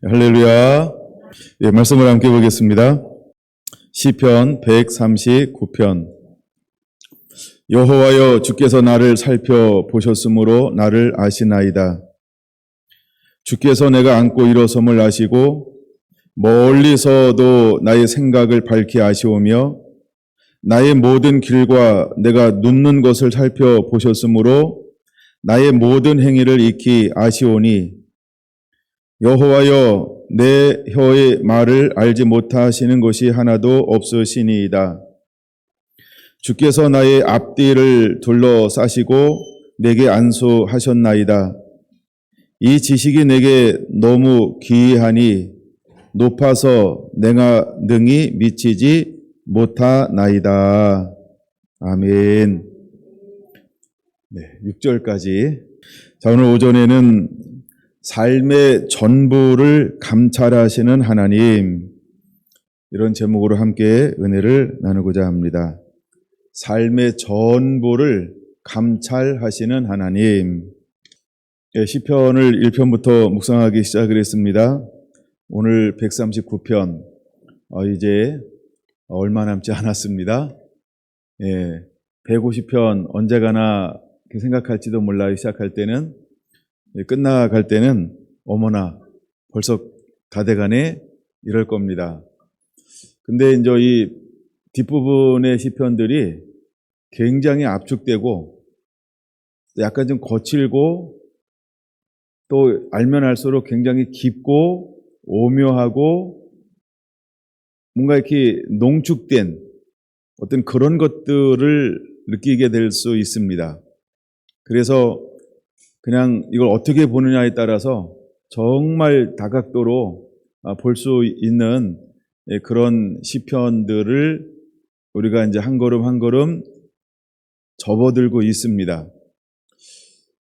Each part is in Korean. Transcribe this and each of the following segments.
할렐루야. 예, 말씀을 함께 보겠습니다. 시편 139편. 여호와여, 주께서 나를 살펴보셨으므로 나를 아시나이다. 주께서 내가 앉고 일어섬을 아시고 멀리서도 나의 생각을 밝히 아시오며 나의 모든 길과 내가 눕는 것을 살펴보셨으므로 나의 모든 행위를 익히 아시오니 여호와여, 내 혀의 말을 알지 못하시는 것이 하나도 없으시니이다. 주께서 나의 앞뒤를 둘러싸시고 내게 안수하셨나이다. 이 지식이 내게 너무 기이하니 높아서 내가 능히 미치지 못하나이다. 아멘. 네, 6절까지. 자, 오늘 오전에는 삶의 전부를 감찰하시는 하나님, 이런 제목으로 함께 은혜를 나누고자 합니다. 삶의 전부를 감찰하시는 하나님. 시편을 1편부터 묵상하기 시작을 했습니다. 오늘 139편, 이제 얼마 남지 않았습니다. 150편 언제 가나 생각할지도 몰라 시작할 때는, 끝나갈 때는 어머나 벌써 다 돼가네 이럴 겁니다. 근데 이제 이 뒷부분의 시편들이 굉장히 압축되고 약간 좀 거칠고 또 알면 알수록 굉장히 깊고 오묘하고 뭔가 이렇게 농축된 어떤 그런 것들을 느끼게 될 수 있습니다. 그래서 그냥 이걸 어떻게 보느냐에 따라서 정말 다각도로 볼 수 있는 그런 시편들을 우리가 이제 한 걸음 한 걸음 접어들고 있습니다.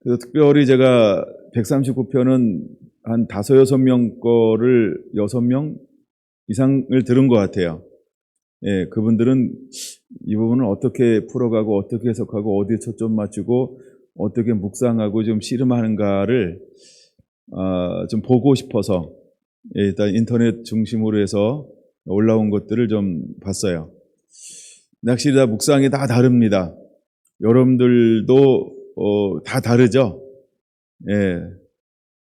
그래서 특별히 제가 139편은 한 5, 6명 거를 6명 이상을 들은 것 같아요. 그분들은 이 부분을 어떻게 풀어가고 어떻게 해석하고 어디에 초점 맞추고 어떻게 묵상하고 좀 씨름하는가를 좀 보고 싶어서 일단 인터넷 중심으로 해서 올라온 것들을 좀 봤어요. 확실히 다 묵상이 다 다릅니다. 여러분들도 다 다르죠?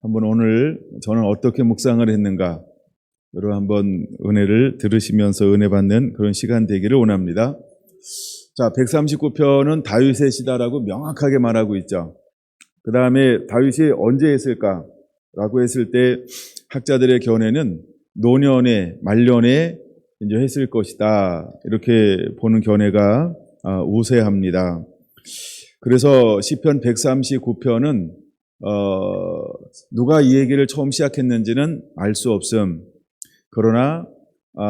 한번 오늘 저는 어떻게 묵상을 했는가, 여러분 한번 은혜를 들으시면서 은혜 받는 그런 시간 되기를 원합니다. 자, 139편은 다윗의 시다라고 명확하게 말하고 있죠. 그 다음에 다윗이 언제 했을까라고 했을 때 학자들의 견해는 노년에 말년에 이제 했을 것이다, 이렇게 보는 견해가 우세합니다. 그래서 시편 139편은 누가 이 얘기를 처음 시작했는지는 알 수 없음. 그러나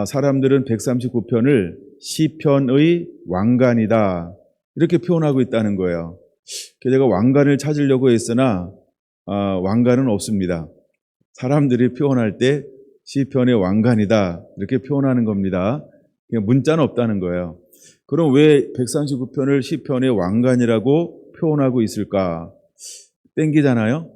사람들은 139편을 시편의 왕관이다, 이렇게 표현하고 있다는 거예요. 제가 왕관을 찾으려고 했으나 왕관은 없습니다. 사람들이 표현할 때 시편의 왕관이다, 이렇게 표현하는 겁니다. 그냥 문자는 없다는 거예요. 그럼 왜 139편을 시편의 왕관이라고 표현하고 있을까? 땡기잖아요.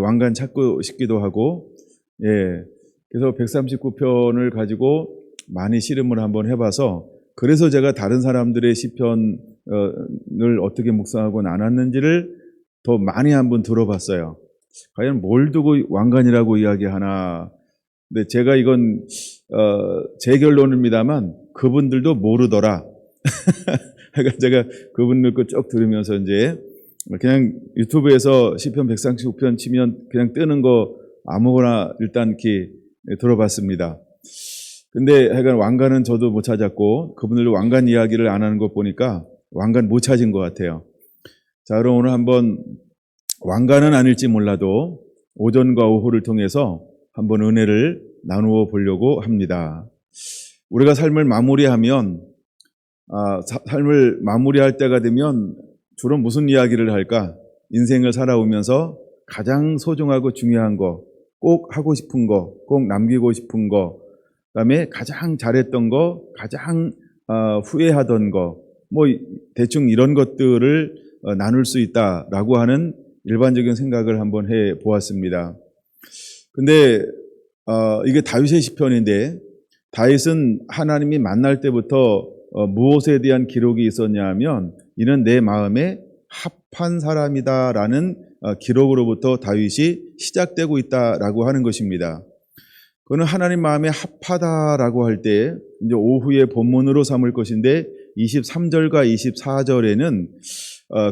왕관 찾고 싶기도 하고. 그래서 139편을 가지고 많이 씨름을 한번 해봐서, 그래서 제가 다른 사람들의 시편을 어떻게 묵상하고 나눴는지를 더 많이 한번 들어봤어요. 과연 뭘 두고 왕관이라고 이야기하나. 근데 제가 이건 제 결론입니다만 그분들도 모르더라. 그러니까 제가 그분들 거 쭉 들으면서 이제 그냥 유튜브에서 시편 139편 치면 그냥 뜨는 거 아무거나 일단 이렇게 들어봤습니다. 근데 하여간 왕관은 저도 못 찾았고 그분들도 왕관 이야기를 안 하는 것 보니까 왕관 못 찾은 것 같아요. 자, 그럼 오늘 한번 왕관은 아닐지 몰라도 오전과 오후를 통해서 한번 은혜를 나누어 보려고 합니다. 우리가 삶을 마무리하면 삶을 마무리할 때가 되면 주로 무슨 이야기를 할까? 인생을 살아오면서 가장 소중하고 중요한 거, 꼭 하고 싶은 거, 꼭 남기고 싶은 거, 그다음에 가장 잘했던 거, 가장 후회하던 거, 뭐 대충 이런 것들을 나눌 수 있다라고 하는 일반적인 생각을 한번 해 보았습니다. 근데 이게 다윗의 시편인데 다윗은 하나님이 만날 때부터 무엇에 대한 기록이 있었냐 하면 이는 내 마음에 합한 사람이다라는 기록으로부터 다윗이 시작되고 있다라고 하는 것입니다. 그거는 하나님 마음에 합하다라고 할 때 이제 오후에 본문으로 삼을 것인데 23절과 24절에는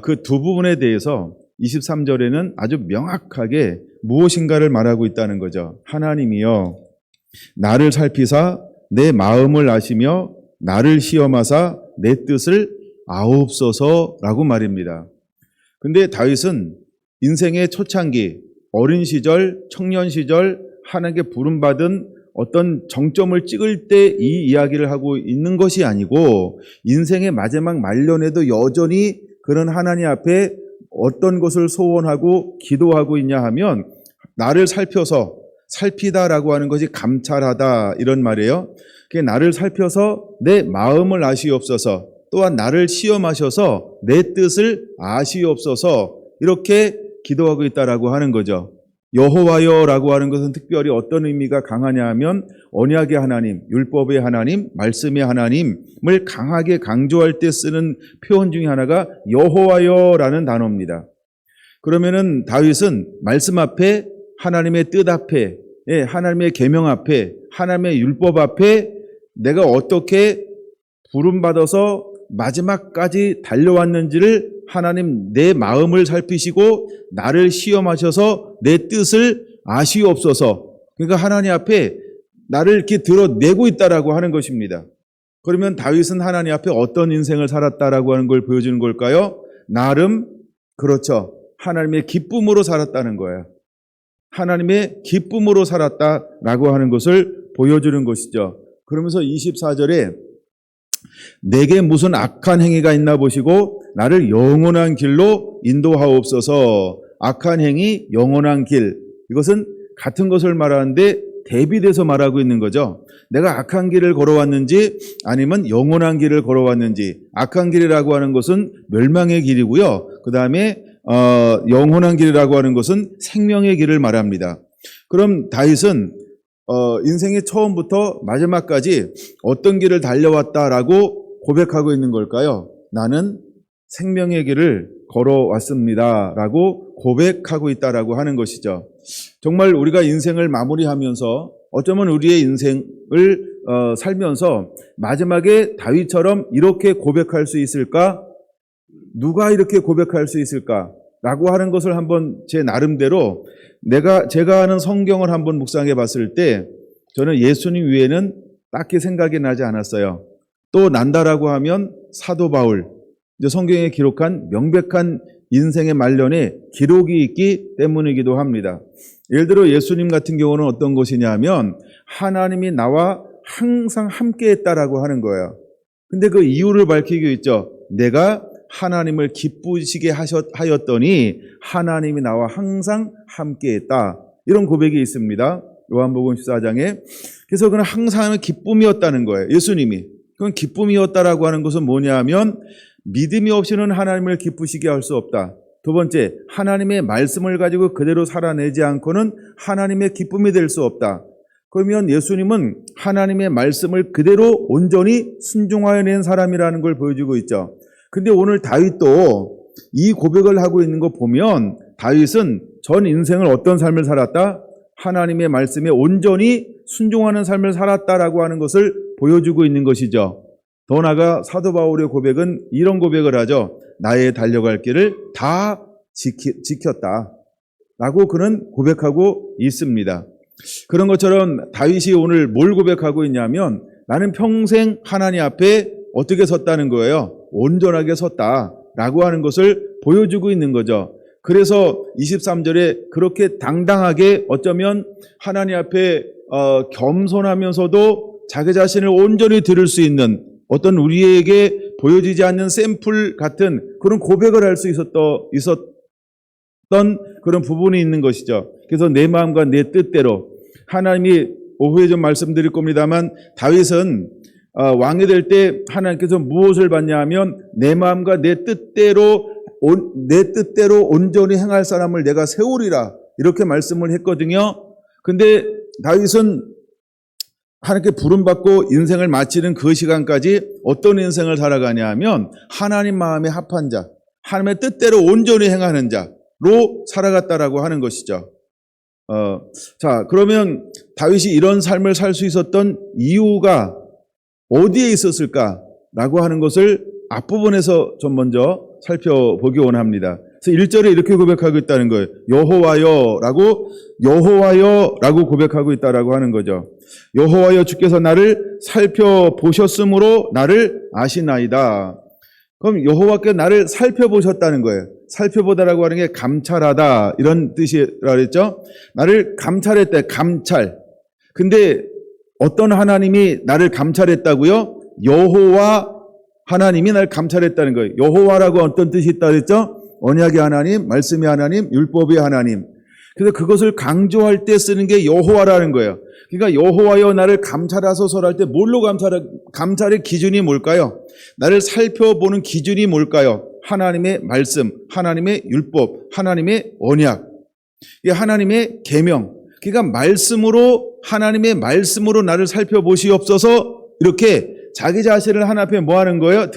그 두 부분에 대해서 23절에는 아주 명확하게 무엇인가를 말하고 있다는 거죠. 하나님이여 나를 살피사 내 마음을 아시며 나를 시험하사 내 뜻을 아옵소서라고 말입니다. 근데 다윗은 인생의 초창기, 어린 시절, 청년 시절 하나님께 부름받은 어떤 정점을 찍을 때 이 이야기를 하고 있는 것이 아니고 인생의 마지막 말년에도 여전히 그런 하나님 앞에 어떤 것을 소원하고 기도하고 있냐 하면 나를 살펴서 살피다라고 하는 것이 감찰하다 이런 말이에요. 그게 나를 살펴서 내 마음을 아시옵소서 또한 나를 시험하셔서 내 뜻을 아시옵소서 이렇게 기도하고 있다라고 하는 거죠. 여호와여라고 하는 것은 특별히 어떤 의미가 강하냐 하면 언약의 하나님, 율법의 하나님, 말씀의 하나님을 강하게 강조할 때 쓰는 표현 중에 하나가 여호와여라는 단어입니다. 그러면은 다윗은 말씀 앞에 하나님의 뜻 앞에 하나님의 계명 앞에 하나님의 율법 앞에 내가 어떻게 부름받아서 마지막까지 달려왔는지를 하나님 내 마음을 살피시고 나를 시험하셔서 내 뜻을 아시옵소서. 그러니까 하나님 앞에 나를 이렇게 드러내고 있다라고 하는 것입니다. 그러면 다윗은 하나님 앞에 어떤 인생을 살았다라고 하는 걸 보여주는 걸까요? 나름 그렇죠. 하나님의 기쁨으로 살았다는 거예요. 하나님의 기쁨으로 살았다라고 하는 것을 보여주는 것이죠. 그러면서 24절에 내게 무슨 악한 행위가 있나 보시고 나를 영원한 길로 인도하옵소서. 악한 행위, 영원한 길. 이것은 같은 것을 말하는데 대비돼서 말하고 있는 거죠. 내가 악한 길을 걸어왔는지 아니면 영원한 길을 걸어왔는지. 악한 길이라고 하는 것은 멸망의 길이고요. 그 다음에 영원한 길이라고 하는 것은 생명의 길을 말합니다. 그럼 다윗은 인생의 처음부터 마지막까지 어떤 길을 달려왔다라고 고백하고 있는 걸까요? 나는 생명의 길을 걸어왔습니다 라고 고백하고 있다라고 하는 것이죠. 정말 우리가 인생을 마무리하면서 어쩌면 우리의 인생을 살면서 마지막에 다윗처럼 이렇게 고백할 수 있을까? 누가 이렇게 고백할 수 있을까? 라고 하는 것을 한번 제 나름대로 제가 아는 성경을 한번 묵상해 봤을 때 저는 예수님 외에는 딱히 생각이 나지 않았어요. 또 난다라고 하면 사도 바울, 이제 성경에 기록한 명백한 인생의 말년에 기록이 있기 때문이기도 합니다. 예를 들어 예수님 같은 경우는 어떤 것이냐 하면 하나님이 나와 항상 함께 했다라고 하는 거예요. 근데 그 이유를 밝히고 있죠. 내가 하나님을 기쁘시게 하였더니 하나님이 나와 항상 함께했다. 이런 고백이 있습니다. 요한복음 14장에. 그래서 그는 항상 기쁨이었다는 거예요. 예수님이. 그건 기쁨이었다라고 하는 것은 뭐냐 하면 믿음이 없이는 하나님을 기쁘시게 할 수 없다. 두 번째, 하나님의 말씀을 가지고 그대로 살아내지 않고는 하나님의 기쁨이 될 수 없다. 그러면 예수님은 하나님의 말씀을 그대로 온전히 순종하여 낸 사람이라는 걸 보여주고 있죠. 근데 오늘 다윗도 이 고백을 하고 있는 거 보면 다윗은 전 인생을 어떤 삶을 살았다? 하나님의 말씀에 온전히 순종하는 삶을 살았다라고 하는 것을 보여주고 있는 것이죠. 더 나아가 사도 바울의 고백은 이런 고백을 하죠. 나의 달려갈 길을 다 지켰다 라고 그는 고백하고 있습니다. 그런 것처럼 다윗이 오늘 뭘 고백하고 있냐면 나는 평생 하나님 앞에 어떻게 섰다는 거예요? 온전하게 섰다라고 하는 것을 보여주고 있는 거죠. 그래서 23절에 그렇게 당당하게 어쩌면 하나님 앞에 겸손하면서도 자기 자신을 온전히 들을 수 있는 어떤 우리에게 보여지지 않는 샘플 같은 그런 고백을 할 수 있었던 그런 부분이 있는 것이죠. 그래서 내 마음과 내 뜻대로 하나님이 오후에 좀 말씀드릴 겁니다만 다윗은 왕이 될 때 하나님께서 무엇을 받냐 하면 내 마음과 내 뜻대로 온전히 행할 사람을 내가 세우리라 이렇게 말씀을 했거든요. 근데 다윗은 하나님께 부름받고 인생을 마치는 그 시간까지 어떤 인생을 살아가냐 하면 하나님 마음에 합한 자, 하나님의 뜻대로 온전히 행하는 자로 살아갔다라고 하는 것이죠. 자, 그러면 다윗이 이런 삶을 살 수 있었던 이유가 어디에 있었을까라고 하는 것을 앞부분에서 좀 먼저 살펴보기 원합니다. 그래서 1절에 이렇게 고백하고 있다는 거예요. 여호와여라고 고백하고 있다라고 하는 거죠. 여호와여 주께서 나를 살펴보셨으므로 나를 아시나이다. 그럼 여호와께 나를 살펴보셨다는 거예요. 살펴보다라고 하는 게 감찰하다 이런 뜻이라 그랬죠. 나를 감찰했대. 감찰. 근데 어떤 하나님이 나를 감찰했다고요? 여호와 하나님이 나를 감찰했다는 거예요. 여호와라고 어떤 뜻이 있다 그랬죠? 언약의 하나님, 말씀의 하나님, 율법의 하나님. 그래서 그것을 강조할 때 쓰는 게 여호와라는 거예요. 그러니까 여호와여 나를 감찰하소서 할 때 뭘로 감찰의 기준이 뭘까요? 나를 살펴보는 기준이 뭘까요? 하나님의 말씀, 하나님의 율법, 하나님의 언약, 이게 하나님의 계명. 그러니까 하나님의 말씀으로 나를 살펴보시옵소서 이렇게 자기 자신을 하나님 앞에 뭐 하는 거예요?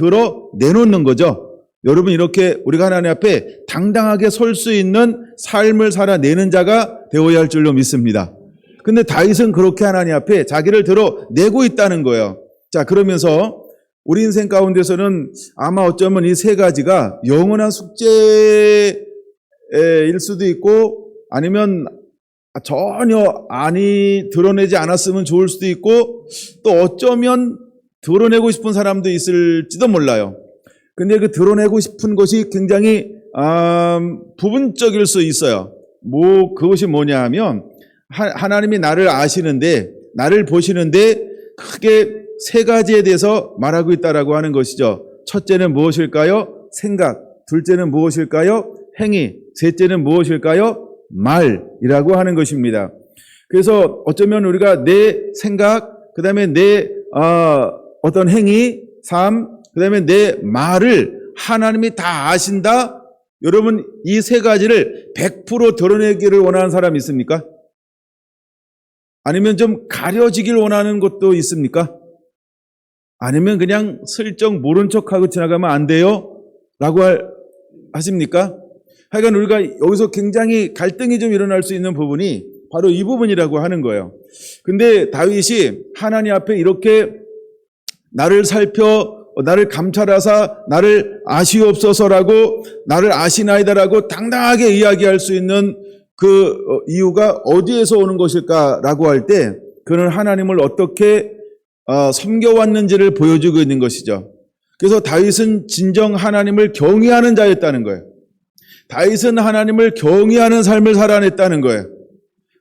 내놓는 거죠. 여러분 이렇게 우리가 하나님 앞에 당당하게 설 수 있는 삶을 살아내는 자가 되어야 할 줄로 믿습니다. 근데 다윗은 그렇게 하나님 앞에 자기를 드러내고 있다는 거예요. 자, 그러면서 우리 인생 가운데서는 아마 어쩌면 이 세 가지가 영원한 숙제일 수도 있고 아니면 전혀 드러내지 않았으면 좋을 수도 있고 또 어쩌면 드러내고 싶은 사람도 있을지도 몰라요. 근데 그 드러내고 싶은 것이 굉장히 부분적일 수 있어요. 그것이 뭐냐 하면 하나님이 나를 아시는데 나를 보시는데 크게 세 가지에 대해서 말하고 있다라고 하는 것이죠. 첫째는 무엇일까요? 생각. 둘째는 무엇일까요? 행위. 셋째는 무엇일까요? 말이라고 하는 것입니다. 그래서 어쩌면 우리가 내 생각, 그 다음에 내 어떤 행위, 삶, 그 다음에 내 말을 하나님이 다 아신다? 여러분 이 세 가지를 100% 드러내기를 원하는 사람이 있습니까? 아니면 좀 가려지길 원하는 것도 있습니까? 아니면 그냥 슬쩍 모른 척하고 지나가면 안 돼요? 라고 하십니까? 하여간 우리가 여기서 굉장히 갈등이 좀 일어날 수 있는 부분이 바로 이 부분이라고 하는 거예요. 근데 다윗이 하나님 앞에 이렇게 나를 감찰하사 나를 아시옵소서라고 나를 아시나이다라고 당당하게 이야기할 수 있는 그 이유가 어디에서 오는 것일까라고 할 때 그는 하나님을 어떻게 섬겨왔는지를 보여주고 있는 것이죠. 그래서 다윗은 진정 하나님을 경외하는 자였다는 거예요. 다윗은 하나님을 경외하는 삶을 살아냈다는 거예요.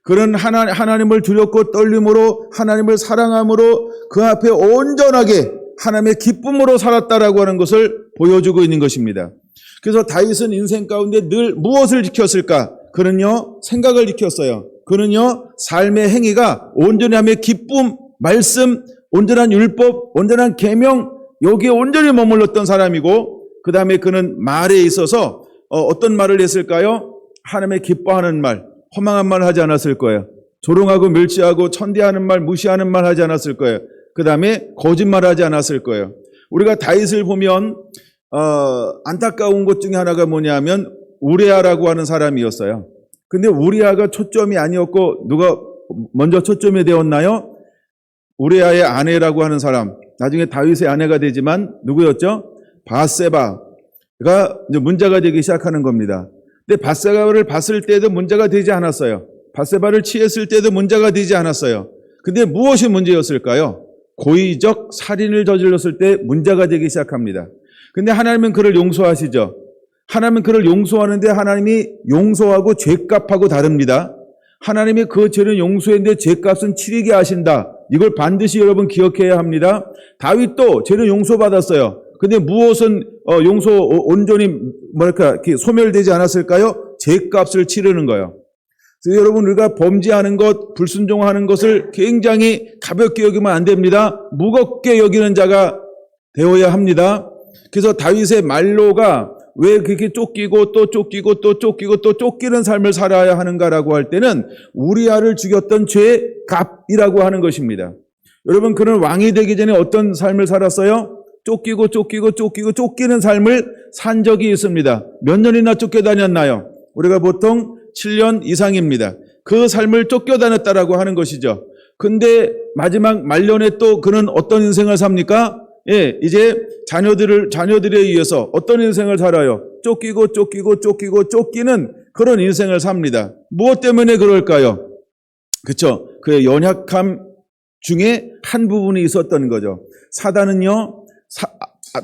그는 하나님을 두렵고 떨림으로 하나님을 사랑함으로 그 앞에 온전하게 하나님의 기쁨으로 살았다라고 하는 것을 보여주고 있는 것입니다. 그래서 다윗은 인생 가운데 늘 무엇을 지켰을까? 그는요 생각을 지켰어요. 그는요 삶의 행위가 온전히 하며 기쁨, 말씀, 온전한 율법, 온전한 계명 여기에 온전히 머물렀던 사람이고 그 다음에 그는 말에 있어서 어떤 말을 했을까요? 하나님의 기뻐하는 말, 허망한 말 하지 않았을 거예요. 조롱하고 멸시하고 천대하는 말, 무시하는 말 하지 않았을 거예요. 그 다음에 거짓말하지 않았을 거예요. 우리가 다윗을 보면 안타까운 것 중에 하나가 뭐냐면 우리아라고 하는 사람이었어요. 근데 우리아가 초점이 아니었고 누가 먼저 초점이 되었나요? 우리아의 아내라고 하는 사람, 나중에 다윗의 아내가 되지만 누구였죠? 바세바가 이제 문제가 되기 시작하는 겁니다. 근데 바세바를 봤을 때도 문제가 되지 않았어요. 바세바를 취했을 때도 문제가 되지 않았어요. 근데 무엇이 문제였을까요? 고의적 살인을 저질렀을 때 문제가 되기 시작합니다. 근데 하나님은 그를 용서하시죠. 하나님은 그를 용서하는데 하나님이 용서하고 죄값하고 다릅니다. 하나님이 그 죄는 용서했는데 죄값은 치르게 하신다. 이걸 반드시 여러분 기억해야 합니다. 다윗도 죄는 용서받았어요. 근데 무엇은 온전히 소멸되지 않았을까요? 죄값을 치르는 거예요. 그래서 여러분 우리가 범죄하는 것, 불순종하는 것을 굉장히 가볍게 여기면 안 됩니다. 무겁게 여기는 자가 되어야 합니다. 그래서 다윗의 말로가 왜 그렇게 쫓기고 또 쫓기고 또 쫓기고 또 쫓기는 삶을 살아야 하는가라고 할 때는 우리아를 죽였던 죄의 값이라고 하는 것입니다. 여러분, 그는 왕이 되기 전에 어떤 삶을 살았어요? 쫓기는 삶을 산 적이 있습니다. 몇 년이나 쫓겨다녔나요? 우리가 보통 7년 이상입니다. 그 삶을 쫓겨다녔다라고 하는 것이죠. 근데 마지막 말년에 또 그는 어떤 인생을 삽니까? 예, 이제 자녀들에 의해서 어떤 인생을 살아요? 쫓기는 그런 인생을 삽니다. 무엇 때문에 그럴까요? 그렇죠? 그의 연약함 중에 한 부분이 있었던 거죠. 사단은요,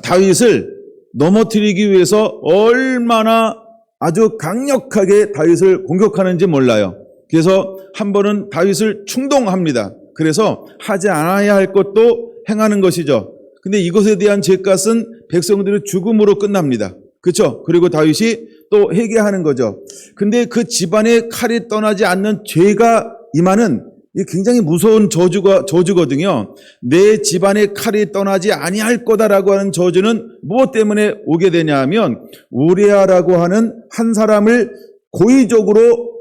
다윗을 넘어뜨리기 위해서 얼마나 아주 강력하게 다윗을 공격하는지 몰라요. 그래서 한 번은 다윗을 충동합니다. 그래서 하지 않아야 할 것도 행하는 것이죠. 근데 이것에 대한 죄값은 백성들의 죽음으로 끝납니다. 그렇죠? 그리고 다윗이 또 회개하는 거죠. 근데 그 집안의 칼이 떠나지 않는 죄가 임하는 굉장히 무서운 저주거든요. 내 집안의 칼이 떠나지 아니할 거다라고 하는 저주는 무엇 때문에 오게 되냐 하면 우리아라고 하는 한 사람을 고의적으로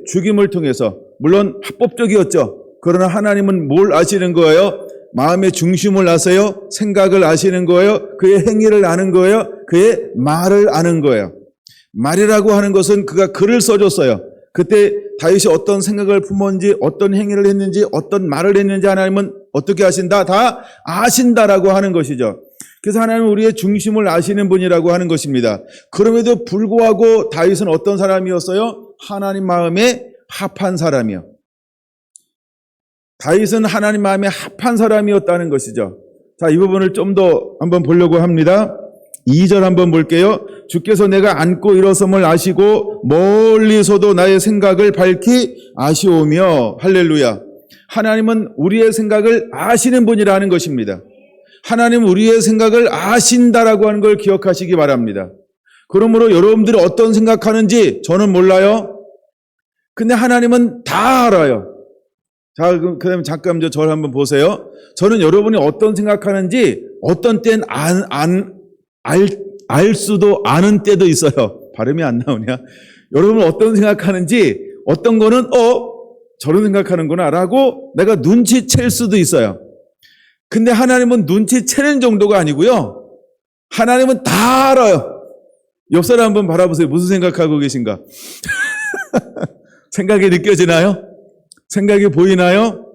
죽임을 통해서, 물론 합법적이었죠. 그러나 하나님은 뭘 아시는 거예요? 마음의 중심을 아세요? 생각을 아시는 거예요? 그의 행위를 아는 거예요? 그의 말을 아는 거예요. 말이라고 하는 것은 그가 글을 써줬어요. 그때 다윗이 어떤 생각을 품었는지, 어떤 행위를 했는지, 어떤 말을 했는지 하나님은 어떻게 아신다? 다 아신다라고 하는 것이죠. 그래서 하나님은 우리의 중심을 아시는 분이라고 하는 것입니다. 그럼에도 불구하고 다윗은 어떤 사람이었어요? 하나님 마음에 합한 사람이요. 다윗은 하나님 마음에 합한 사람이었다는 것이죠. 자, 이 부분을 좀 더 한번 보려고 합니다. 2절 한번 볼게요. 주께서 내가 앉고 일어섬을 아시고 멀리서도 나의 생각을 밝히 아시오며. 할렐루야. 하나님은 우리의 생각을 아시는 분이라는 것입니다. 하나님은 우리의 생각을 아신다라고 하는 걸 기억하시기 바랍니다. 그러므로 여러분들이 어떤 생각하는지 저는 몰라요. 근데 하나님은 다 알아요. 자, 그럼 잠깐 저를 한번 보세요. 저는 여러분이 어떤 생각하는지 어떤 때는 알 수도 아는 때도 있어요. 발음이 안 나오냐? 여러분 어떤 생각하는지 어떤 거는 저런 생각하는구나 라고 내가 눈치챌 수도 있어요. 근데 하나님은 눈치채는 정도가 아니고요. 하나님은 다 알아요. 옆 사람 한번 바라보세요. 무슨 생각하고 계신가? 생각이 느껴지나요? 생각이 보이나요?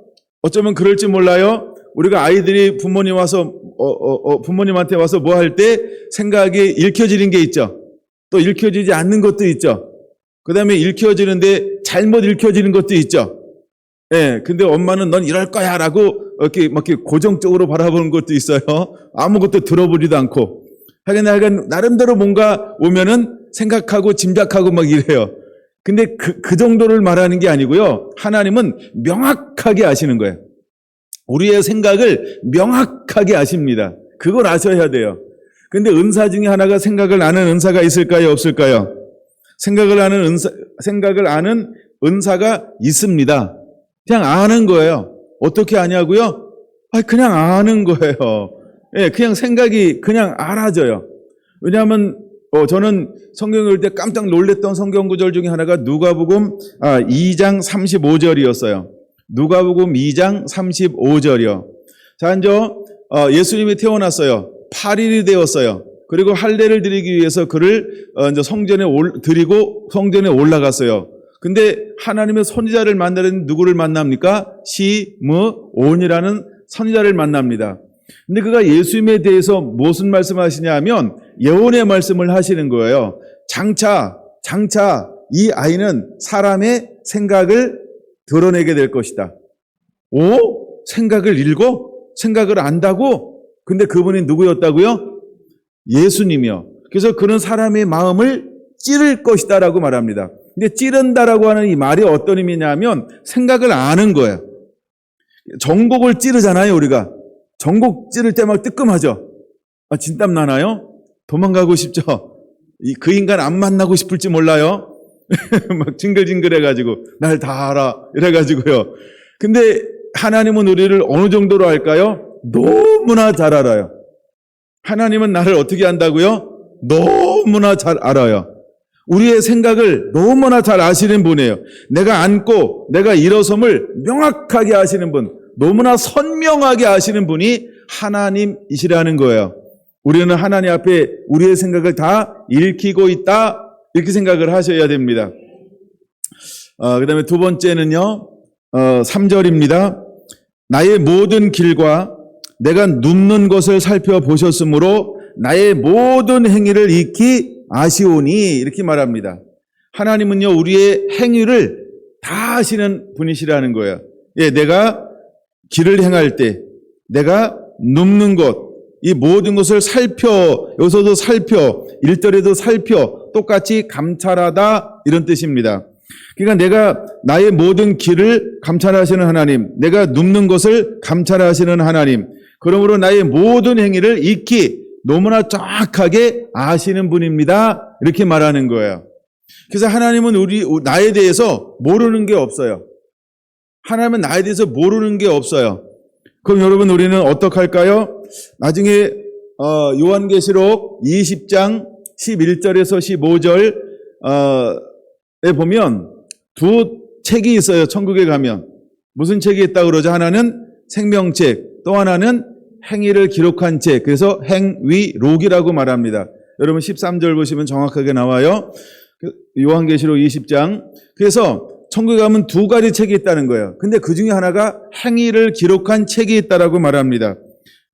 어쩌면 그럴지 몰라요. 우리가 아이들이 부모님한테 와서 뭐 할 때 생각이 읽혀지는 게 있죠. 또 읽혀지지 않는 것도 있죠. 그 다음에 읽혀지는데 잘못 읽혀지는 것도 있죠. 예, 근데 엄마는 넌 이럴 거야 라고 이렇게 고정적으로 바라보는 것도 있어요. 아무것도 들어보지도 않고. 하여간 나름대로 뭔가 오면은 생각하고 짐작하고 막 이래요. 근데 그 정도를 말하는 게 아니고요. 하나님은 명확하게 아시는 거예요. 우리의 생각을 명확하게 아십니다. 그걸 아셔야 돼요. 근데 은사 중에 하나가 생각을 아는 은사가 있을까요? 없을까요? 생각을 아는 은사가 있습니다. 그냥 아는 거예요. 어떻게 아냐고요? 그냥 아는 거예요. 예, 그냥 생각이 그냥 알아져요. 왜냐하면 저는 성경 읽을 때 깜짝 놀랐던 성경 구절 중에 하나가 누가복음 2장 35절이었어요. 누가복음 2장 35절이요. 자, 이제 예수님이 태어났어요. 8일이 되었어요. 그리고 할례를 드리기 위해서 그를 이제 성전에 드리고 성전에 올라갔어요. 근데 하나님의 선지자를 만나는 누구를 만납니까? 시므온이라는 선지자를 만납니다. 근데 그가 예수님에 대해서 무슨 말씀하시냐 하면 예언의 말씀을 하시는 거예요. 장차 이 아이는 사람의 생각을 드러내게 될 것이다. 생각을 읽어? 생각을 안다고? 근데 그분이 누구였다고요? 예수님이요. 그래서 그는 사람의 마음을 찌를 것이다 라고 말합니다. 근데 찌른다라고 하는 이 말이 어떤 의미냐면 생각을 아는 거예요. 전곡을 찌르잖아요, 우리가. 전곡 찌를 때 막 뜨끔하죠. 진땀 나나요? 도망가고 싶죠? 그 인간 안 만나고 싶을지 몰라요. 막 징글징글해가지고 날 다 알아 이래가지고요. 근데 하나님은 우리를 어느 정도로 알까요? 너무나 잘 알아요. 하나님은 나를 어떻게 안다고요? 너무나 잘 알아요. 우리의 생각을 너무나 잘 아시는 분이에요. 내가 앉고 내가 일어섬을 명확하게 아시는 분, 너무나 선명하게 아시는 분이 하나님이시라는 거예요. 우리는 하나님 앞에 우리의 생각을 다 읽히고 있다, 이렇게 생각을 하셔야 됩니다. 그 다음에 두 번째는요, 3절입니다. 나의 모든 길과 내가 눕는 것을 살펴보셨으므로 나의 모든 행위를 익히 아시오니, 이렇게 말합니다. 하나님은요, 우리의 행위를 다 아시는 분이시라는 거예요. 예, 내가 길을 행할 때, 내가 눕는 것, 이 모든 것을 여기서도 살펴, 1절에도 살펴, 똑같이 감찰하다, 이런 뜻입니다. 그러니까 내가 나의 모든 길을 감찰하시는 하나님, 내가 눕는 것을 감찰하시는 하나님, 그러므로 나의 모든 행위를 익히 너무나 정확하게 아시는 분입니다, 이렇게 말하는 거예요. 그래서 하나님은 나에 대해서 모르는 게 없어요. 하나님은 나에 대해서 모르는 게 없어요. 그럼 여러분, 우리는 어떻게 할까요? 나중에 요한계시록 20장 11절에서 15절에 보면 두 책이 있어요. 천국에 가면. 무슨 책이 있다고 그러죠? 하나는 생명책, 또 하나는 행위를 기록한 책, 그래서 행위록이라고 말합니다. 여러분 13절 보시면 정확하게 나와요. 요한계시록 20장. 그래서 천국에 가면 두 가지 책이 있다는 거예요. 근데 그 중에 하나가 행위를 기록한 책이 있다라고 말합니다.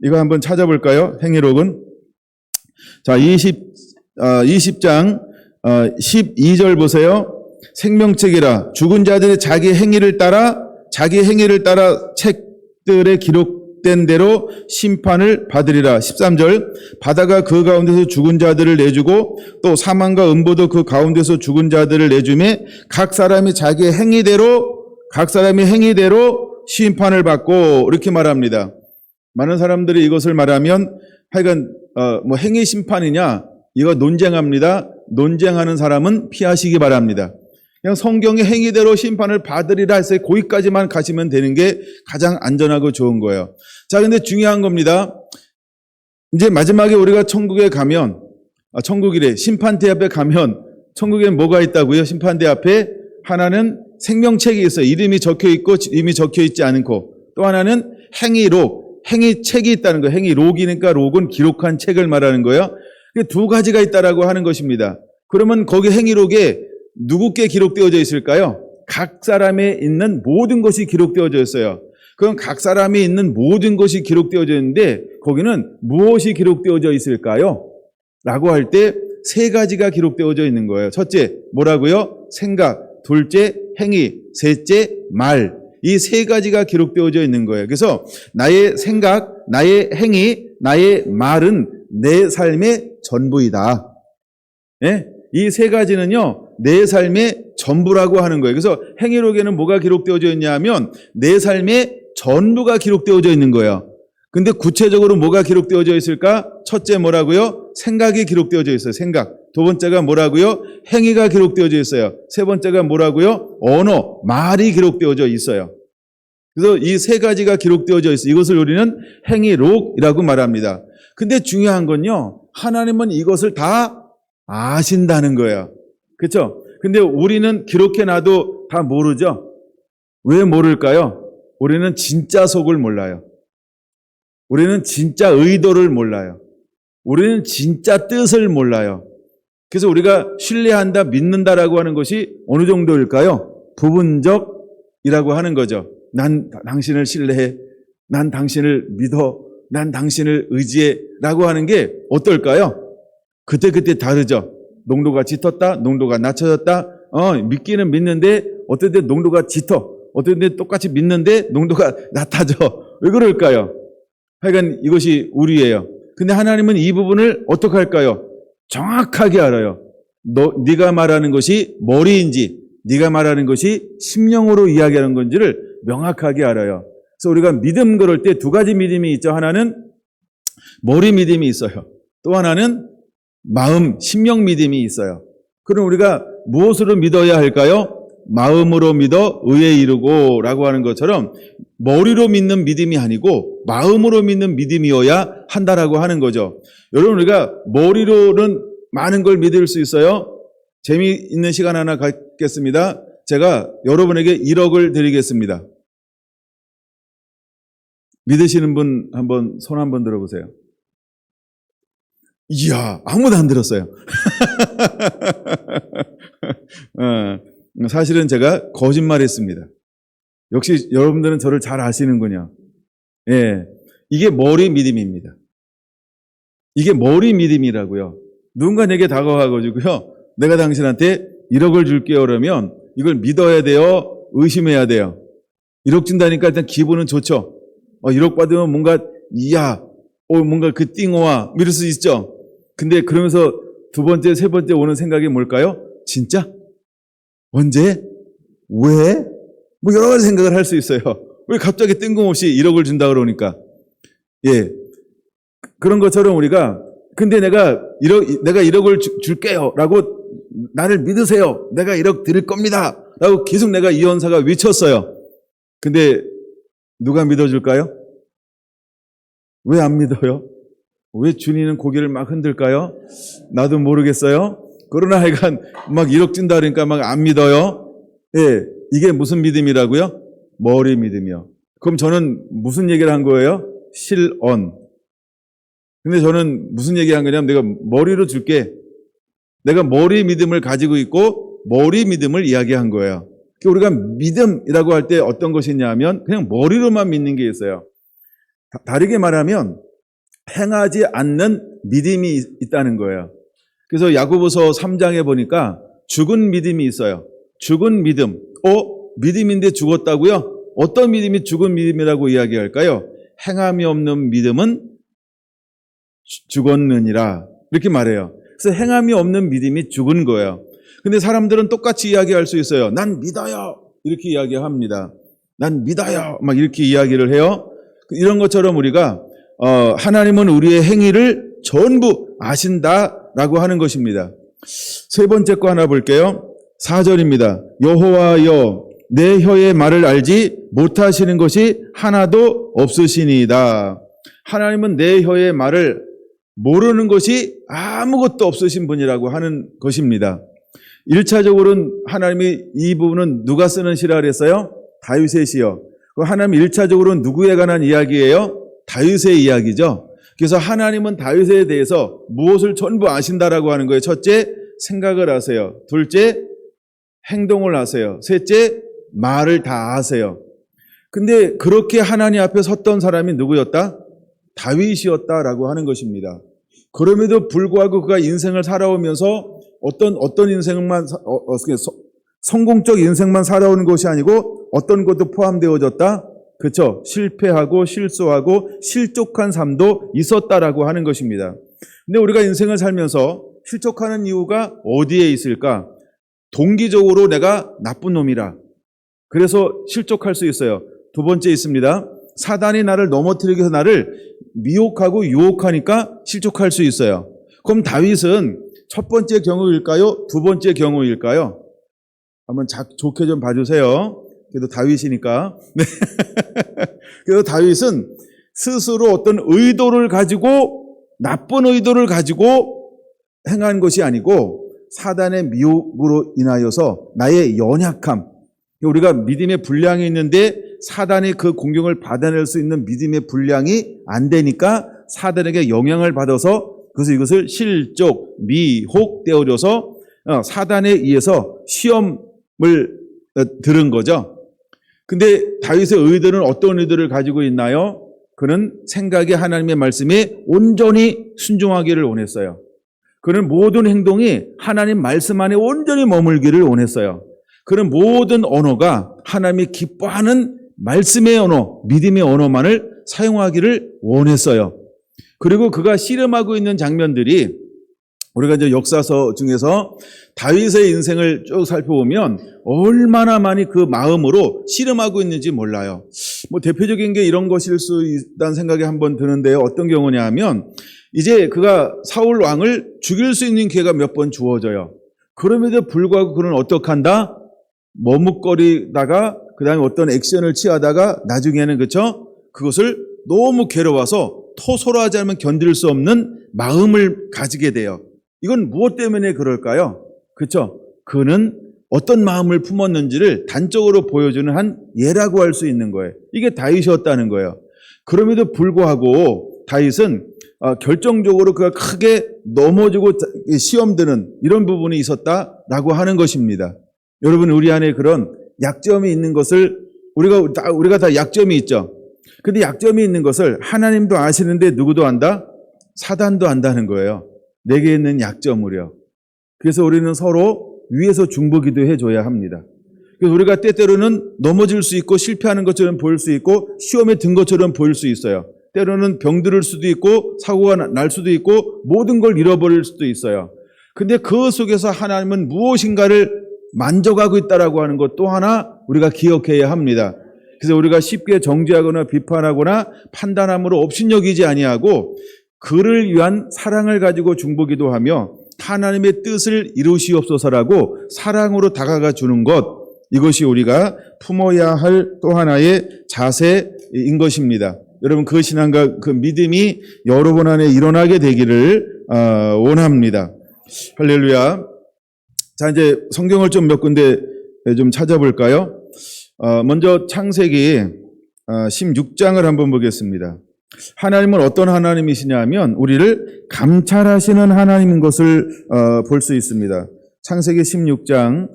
이거 한번 찾아볼까요? 행위록은. 자, 20장 12절 보세요. 생명책이라 죽은 자들이 자기 행위를 따라 책들에 기록된 대로 심판을 받으리라. 13절, 바다가 그 가운데서 죽은 자들을 내주고 또 사망과 음보도 그 가운데서 죽은 자들을 내주매 각 사람이 행위대로 심판을 받고, 이렇게 말합니다. 많은 사람들이 이것을 말하면 하여간 행위 심판이냐, 이거 논쟁합니다. 논쟁하는 사람은 피하시기 바랍니다. 그냥 성경의 행위대로 심판을 받으리라 해서 거기까지만 가시면 되는 게 가장 안전하고 좋은 거예요. 자, 근데 중요한 겁니다. 이제 마지막에 우리가 천국에 가면, 천국이래, 심판대 앞에 가면 천국에 뭐가 있다고요? 심판대 앞에 하나는 생명책이 있어요. 이름이 적혀 있고 이름이 적혀 있지 않고, 또 하나는 행위록, 행위책이 있다는 거예요. 행위록이니까 록은 기록한 책을 말하는 거예요. 두 가지가 있다라고 하는 것입니다. 그러면 거기 행위록에 누구께 기록되어져 있을까요? 각 사람에 있는 모든 것이 기록되어져 있어요. 그럼 각 사람이 있는 모든 것이 기록되어져 있는데 거기는 무엇이 기록되어져 있을까요? 라고 할 때 세 가지가 기록되어져 있는 거예요. 첫째, 뭐라고요? 생각. 둘째, 행위. 셋째, 말. 이 세 가지가 기록되어져 있는 거예요. 그래서 나의 생각, 나의 행위, 나의 말은 내 삶의 전부이다. 예? 이 세 가지는요, 내 삶의 전부라고 하는 거예요. 그래서 행위록에는 뭐가 기록되어져 있냐 하면 내 삶의 전부가 기록되어져 있는 거예요. 근데 구체적으로 뭐가 기록되어져 있을까? 첫째 뭐라고요? 생각이 기록되어져 있어요. 생각. 두 번째가 뭐라고요? 행위가 기록되어져 있어요. 세 번째가 뭐라고요? 언어, 말이 기록되어져 있어요. 그래서 이 세 가지가 기록되어져 있어요. 이것을 우리는 행위록이라고 말합니다. 근데 중요한 건요, 하나님은 이것을 다 아신다는 거예요. 그렇죠? 근데 우리는 기록해놔도 다 모르죠? 왜 모를까요? 우리는 진짜 속을 몰라요. 우리는 진짜 의도를 몰라요. 우리는 진짜 뜻을 몰라요. 그래서 우리가 신뢰한다, 믿는다라고 하는 것이 어느 정도일까요? 부분적이라고 하는 거죠. 난 당신을 신뢰해. 난 당신을 믿어. 난 당신을 의지해. 라고 하는 게 어떨까요? 그때그때 다르죠. 농도가 짙었다, 농도가 낮춰졌다. 믿기는 믿는데 어떨 때 농도가 짙어. 어떨 때 똑같이 믿는데 농도가 낮아져. 왜 그럴까요? 하여간 이것이 우리예요. 근데 하나님은 이 부분을 어떻게 할까요? 정확하게 알아요. 네가 말하는 것이 머리인지 네가 말하는 것이 심령으로 이야기하는 건지를 명확하게 알아요. 그래서 우리가 믿음 그럴 때 두 가지 믿음이 있죠. 하나는 머리 믿음이 있어요. 또 하나는 마음, 심령 믿음이 있어요. 그럼 우리가 무엇으로 믿어야 할까요? 마음으로 믿어 의에 이르고 라고 하는 것처럼 머리로 믿는 믿음이 아니고 마음으로 믿는 믿음이어야 한다라고 하는 거죠. 여러분, 우리가 머리로는 많은 걸 믿을 수 있어요? 재미있는 시간 하나 갖겠습니다. 제가 여러분에게 1억을 드리겠습니다. 믿으시는 분 한번 손 한번 들어보세요. 이야, 아무도 안 들었어요. 사실은 제가 거짓말했습니다. 역시 여러분들은 저를 잘 아시는군요. 예, 이게 머리 믿음입니다. 이게 머리 믿음이라고요. 누군가 내게 다가와가지고요, 내가 당신한테 1억을 줄게요 그러면 이걸 믿어야 돼요? 의심해야 돼요? 1억 준다니까 일단 기분은 좋죠. 1억 받으면 뭔가 이야, 뭔가 그 띵어와 이럴 수 있죠. 근데 그러면서 두 번째, 세 번째 오는 생각이 뭘까요? 진짜? 언제? 왜? 뭐 여러 가지 생각을 할 수 있어요. 왜 갑자기 뜬금없이 1억을 준다 그러니까. 예. 그런 것처럼 우리가, 근데 내가 1억을 줄게요 라고 나를 믿으세요. 내가 1억 드릴 겁니다. 라고 계속 내가 이 연사가 외쳤어요. 근데 누가 믿어줄까요? 왜 안 믿어요? 왜 주님은 고개를 막 흔들까요? 나도 모르겠어요. 그러나 하여간 막 1억 준다 그러니까 막 안 믿어요. 예, 이게 무슨 믿음이라고요? 머리 믿음이요. 그럼 저는 무슨 얘기를 한 거예요? 실언. 근데 저는 무슨 얘기한 거냐면 내가 머리로 줄게. 내가 머리 믿음을 가지고 있고 머리 믿음을 이야기한 거예요. 우리가 믿음이라고 할 때 어떤 것이 있냐면 그냥 머리로만 믿는 게 있어요. 다르게 말하면 행하지 않는 믿음이 있다는 거예요. 그래서 야고보서 3장에 보니까 죽은 믿음이 있어요. 죽은 믿음. 믿음인데 죽었다고요? 어떤 믿음이 죽은 믿음이라고 이야기할까요? 행함이 없는 믿음은 죽었느니라. 이렇게 말해요. 그래서 행함이 없는 믿음이 죽은 거예요. 근데 사람들은 똑같이 이야기할 수 있어요. 난 믿어요. 이렇게 이야기합니다. 난 믿어요. 막 이렇게 이야기를 해요. 이런 것처럼 우리가 하나님은 우리의 행위를 전부 아신다라고 하는 것입니다. 세 번째 거 하나 볼게요. 4절입니다. 여호와여 내 혀의 말을 알지 못하시는 것이 하나도 없으시니이다. 하나님은 내 혀의 말을 모르는 것이 아무것도 없으신 분이라고 하는 것입니다. 1차적으로는 하나님이 이 부분은 누가 쓰는 시라 그랬어요? 다윗의 시요. 하나님 1차적으로는 누구에 관한 이야기예요? 다윗의 이야기죠. 그래서 하나님은 다윗에 대해서 무엇을 전부 아신다라고 하는 거예요. 첫째, 생각을 아세요. 둘째, 행동을 아세요. 셋째, 말을 다 아세요. 근데 그렇게 하나님 앞에 섰던 사람이 누구였다? 다윗이었다라고 하는 것입니다. 그럼에도 불구하고 그가 인생을 살아오면서 어떤 인생만 성공적 인생만 살아오는 것이 아니고 어떤 것도 포함되어졌다? 그렇죠? 실패하고 실수하고 실족한 삶도 있었다라고 하는 것입니다. 근데 우리가 인생을 살면서 실족하는 이유가 어디에 있을까? 동기적으로 내가 나쁜 놈이라. 그래서 실족할 수 있어요. 두 번째 있습니다. 사단이 나를 넘어뜨리기 위해서 나를 미혹하고 유혹하니까 실족할 수 있어요. 그럼 다윗은 첫 번째 경우일까요? 두 번째 경우일까요? 한번 좋게 좀 봐주세요. 그래도 다윗이니까. 네. 그래서 다윗은 스스로 어떤 의도를 가지고 나쁜 의도를 가지고 행한 것이 아니고 사단의 미혹으로 인하여서 나의 연약함, 우리가 믿음의 분량이 있는데 사단이 그 공격을 받아낼 수 있는 믿음의 분량이 안 되니까 사단에게 영향을 받아서 그래서 이것을 실족, 미혹 되어져서 사단에 의해서 시험을 들은 거죠. 근데 다윗의 의도는 어떤 의도를 가지고 있나요? 그는 생각이 하나님의 말씀에 온전히 순종하기를 원했어요. 그는 모든 행동이 하나님 말씀 안에 온전히 머물기를 원했어요. 그는 모든 언어가 하나님이 기뻐하는 말씀의 언어, 믿음의 언어만을 사용하기를 원했어요. 그리고 그가 씨름하고 있는 장면들이 우리가 이제 역사서 중에서 다윗의 인생을 쭉 살펴보면 얼마나 많이 그 마음으로 씨름하고 있는지 몰라요. 대표적인 게 이런 것일 수 있다는 생각이 한번 드는데요. 어떤 경우냐 하면 이제 그가 사울 왕을 죽일 수 있는 기회가 몇 번 주어져요. 그럼에도 불구하고 그는 어떻게 한다? 머뭇거리다가 그 다음에 어떤 액션을 취하다가 나중에는 그렇죠? 그것을 너무 괴로워서 토설하지 않으면 견딜 수 없는 마음을 가지게 돼요. 이건 무엇 때문에 그럴까요? 그렇죠? 그는 어떤 마음을 품었는지를 단적으로 보여주는 한 예라고 할 수 있는 거예요. 이게 다윗이었다는 거예요. 그럼에도 불구하고 다윗은 결정적으로 그가 크게 넘어지고 시험 드는 이런 부분이 있었다라고 하는 것입니다. 여러분, 우리 안에 그런 약점이 있는 것을 우리가 다 약점이 있죠. 근데 약점이 있는 것을 하나님도 아시는데 누구도 안다? 사단도 안다는 거예요. 내게 있는 약점을요. 그래서 우리는 서로 위에서 중보기도 해줘야 합니다. 그래서 우리가 때때로는 넘어질 수 있고 실패하는 것처럼 보일 수 있고 시험에 든 것처럼 보일 수 있어요. 때로는 병들을 수도 있고 사고가 날 수도 있고 모든 걸 잃어버릴 수도 있어요. 근데 그 속에서 하나님은 무엇인가를 만져가고 있다라고 하는 것 또 하나 우리가 기억해야 합니다. 그래서 우리가 쉽게 정죄하거나 비판하거나 판단함으로 업신여기지 아니하고 그를 위한 사랑을 가지고 중보기도하며 하나님의 뜻을 이루시옵소서라고 사랑으로 다가가 주는 것, 이것이 우리가 품어야 할 또 하나의 자세인 것입니다. 여러분, 그 신앙과 그 믿음이 여러분 안에 일어나게 되기를 원합니다. 할렐루야. 자, 이제 성경을 좀 몇 군데 좀 찾아볼까요? 먼저 창세기 16장을 한번 보겠습니다. 하나님은 어떤 하나님이시냐 하면 우리를 감찰하시는 하나님인 것을 볼 수 있습니다. 창세기 16장